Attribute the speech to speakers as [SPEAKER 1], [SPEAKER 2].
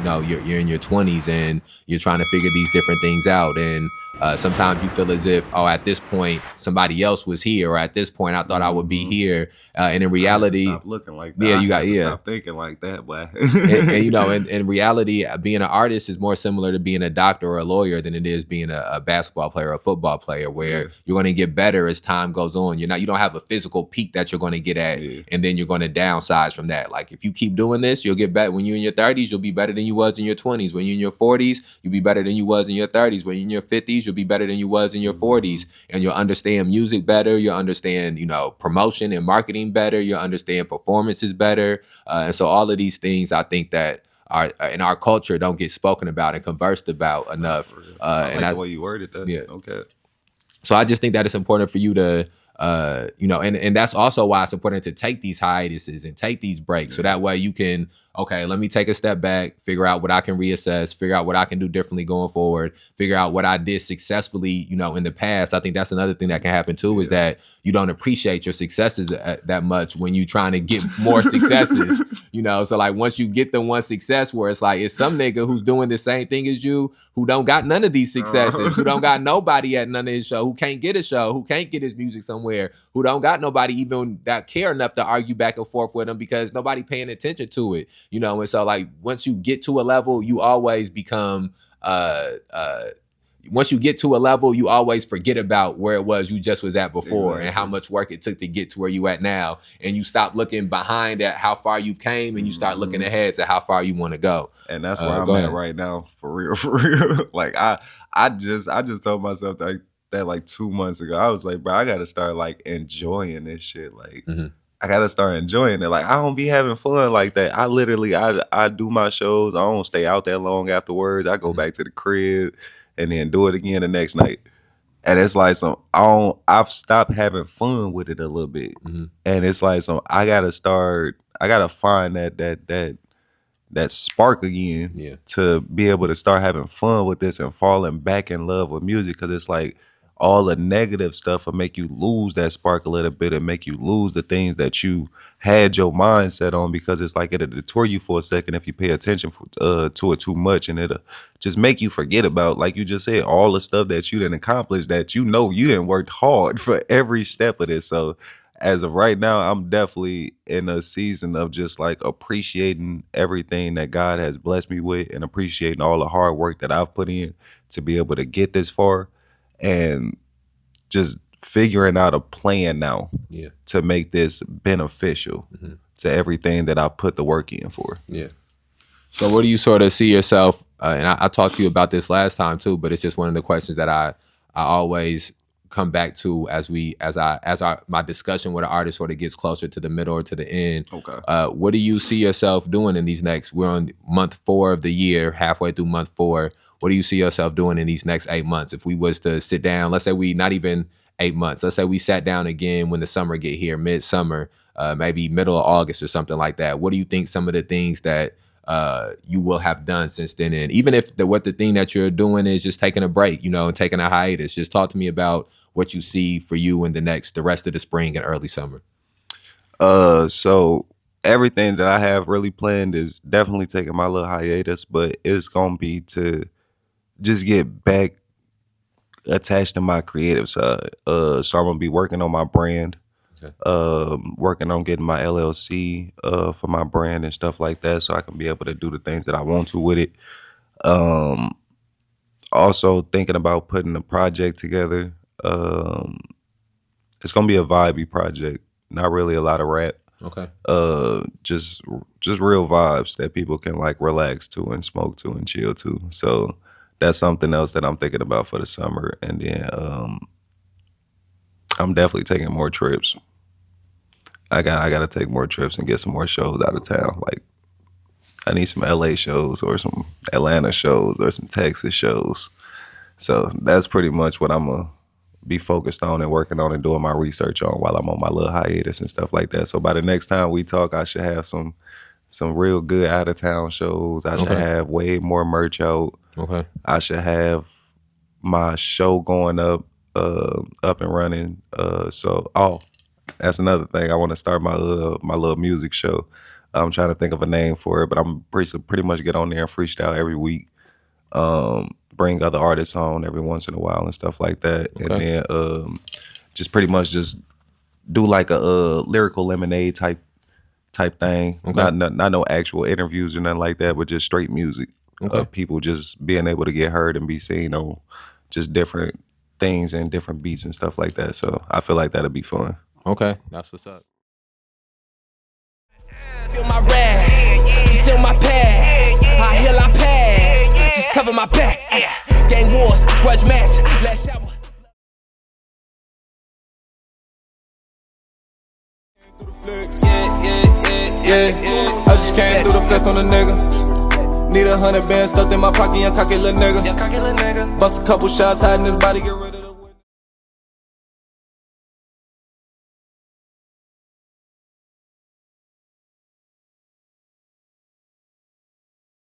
[SPEAKER 1] you're in your 20s and you're trying to figure these different things out. And sometimes you feel as if, oh, at this point somebody else was here, or at this point I thought I would be here. And in
[SPEAKER 2] I had to
[SPEAKER 1] reality,
[SPEAKER 2] stop looking like that.
[SPEAKER 1] yeah,
[SPEAKER 2] I
[SPEAKER 1] you got
[SPEAKER 2] had to
[SPEAKER 1] yeah.
[SPEAKER 2] stop thinking like that, boy.
[SPEAKER 1] And in reality, being an artist is more similar to being a doctor or a lawyer than it is being a basketball player or a football player, where
[SPEAKER 2] Yeah.
[SPEAKER 1] you're going to get better as time goes on. You don't have a physical peak that you're going to get at,
[SPEAKER 2] Yeah.
[SPEAKER 1] and then you're going to downsize from that. Like if you keep doing this, you'll get better. When you're in your 30s, you'll be better than you was in your 20s. When you're in your 40s, you'll be better than you was in your 30s. When you're in your 50s, you'll be better than you was in your 40s, and you'll understand music better. You'll understand, promotion and marketing better. You'll understand performances better. And so all of these things, I think that are in our culture don't get spoken about and conversed about enough.
[SPEAKER 2] I
[SPEAKER 1] And
[SPEAKER 2] like the way you worded that.
[SPEAKER 1] yeah.
[SPEAKER 2] Okay.
[SPEAKER 1] So I just think that it's important for you to, and that's also why it's important to take these hiatuses and take these breaks. So that way you can, okay, let me take a step back, figure out what I can reassess, figure out what I can do differently going forward, figure out what I did successfully, in the past. I think that's another thing that can happen too, is that you don't appreciate your successes that much when you're trying to get more successes, So like once you get the one success where it's like, it's some nigga who's doing the same thing as you, who don't got none of these successes, who don't got nobody at none of his show, who can't get a show, who can't get his music somewhere, who don't got nobody even that care enough to argue back and forth with him because nobody paying attention to it, and so like once you get to a level, you always become once you get to a level, you always forget about where it was you just was at before, and how much work it took to get to where you at now. And you stop looking behind at how far you came, and you start looking ahead to how far you want to go.
[SPEAKER 2] And that's where I'm at right now, for real, for real. Like I just told myself that like 2 months ago. I was like, bro, I gotta start like enjoying this shit. Like I gotta start enjoying it. Like I don't be having fun like that. I literally I do my shows. I don't stay out that long afterwards. I go back to the crib and then do it again the next night. And it's like I've stopped having fun with it a little bit. And it's like I gotta find that spark again to be able to start having fun with this and falling back in love with music. Cause it's like all the negative stuff will make you lose that spark a little bit and make you lose the things that you had your mindset on, because it's like it'll detour you for a second if you pay attention to it too much, and it'll just make you forget about, like you just said, all the stuff that you didn't accomplish, that you didn't work hard for every step of this. So as of right now, I'm definitely in a season of just like appreciating everything that God has blessed me with, and appreciating all the hard work that I've put in to be able to get this far, and just figuring out a plan now to make this beneficial to everything that I put the work in for.
[SPEAKER 1] Yeah. So what do you sort of see yourself, and I talked to you about this last time too, but it's just one of the questions that I always come back to as my discussion with an artist sort of gets closer to the middle or to the end.
[SPEAKER 2] Okay.
[SPEAKER 1] What do you see yourself doing in these we're on month 4 of the year, halfway through month 4. What do you see yourself doing in these next 8 months? If we was to sit down, let's say we not even 8 months, let's say we sat down again when the summer get here, midsummer, maybe middle of August or something like that. What do you think some of the things that you will have done since then? And even if the thing that you're doing is just taking a break, and taking a hiatus, just talk to me about what you see for you in the rest of the spring and early summer.
[SPEAKER 2] So everything that I have really planned is definitely taking my little hiatus, but it's gonna be to just get back attached to my creative side. So I'm gonna be working on my brand, working on getting my LLC for my brand and stuff like that, so I can be able to do the things that I want to with it. Also thinking about putting a project together. It's gonna be a vibey project, not really a lot of rap.
[SPEAKER 1] Okay.
[SPEAKER 2] Just real vibes that people can like relax to and smoke to and chill to. So that's something else that I'm thinking about for the summer. And then I'm definitely taking more trips. I gotta take more trips and get some more shows out of town. Like I need some LA shows or some Atlanta shows or some Texas shows. So that's pretty much what I'm gonna be focused on and working on and doing my research on while I'm on my little hiatus and stuff like that. So by the next time we talk, I should have some real good out of town shows. I should have way more merch out.
[SPEAKER 1] Okay.
[SPEAKER 2] I should have my show going up and running. So that's another thing. I want to start my little music show. I'm trying to think of a name for it, but I'm pretty much get on there and freestyle every week. Bring other artists on every once in a while and stuff like that.
[SPEAKER 1] Okay.
[SPEAKER 2] And then just pretty much just do like a lyrical lemonade type thing.
[SPEAKER 1] Okay.
[SPEAKER 2] Not no actual interviews or nothing like that, but just straight music.
[SPEAKER 1] Okay.
[SPEAKER 2] People just being able to get heard and be seen on just different things and different beats and stuff like that. So I feel like that'll be fun.
[SPEAKER 1] Okay, that's what's up.
[SPEAKER 3] Feel my rag, still my pad. I heal, I pass. Just cover my back. Gang wars, grudge match. Last shower.
[SPEAKER 4] Yeah, I just came through the flex on a nigga. Need 100 bands stuffed in my pocket, young cocky little nigga. Bust a couple shots, hiding his body, get rid of